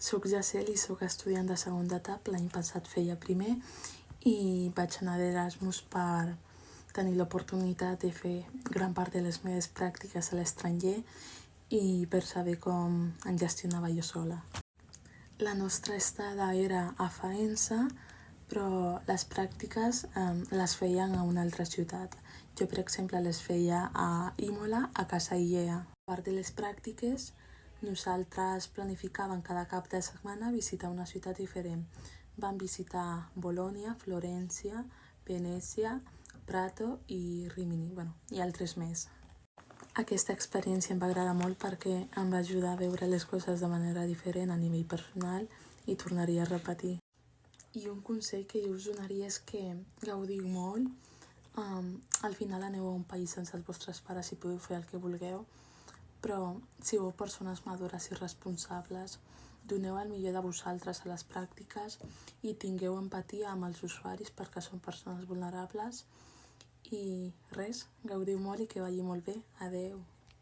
Soc Jacel i soc estudiant de segona etapa. L'any passat feia primer i vaig anar d'Erasmus per tenir l'oportunitat de fer gran part de les meves pràctiques a l'estranger i per saber com em gestionava jo sola. La nostra estada era a Faenza, però les pràctiques les feien a una altra ciutat. Jo, per exemple, les feia a Imola, a Casa Illea. A part de les pràctiques, nosaltres planificàvem cada cap de setmana visitar una ciutat diferent. Vam visitar Bolònia, Florència, Venècia, Prato i Rimini, i altres més. Aquesta experiència em va agradar molt perquè em va ajudar a veure les coses de manera diferent a nivell personal i tornaria a repetir. I un consell que jo us donaria és que gaudiu molt. Al final aneu a un país sense els vostres pares i podeu fer el que vulgueu, però sigueu persones madures i responsables, doneu el millor de vosaltres a les pràctiques i tingueu empatia amb els usuaris perquè són persones vulnerables. I res, gaudiu molt i que vagi molt bé. Adeu.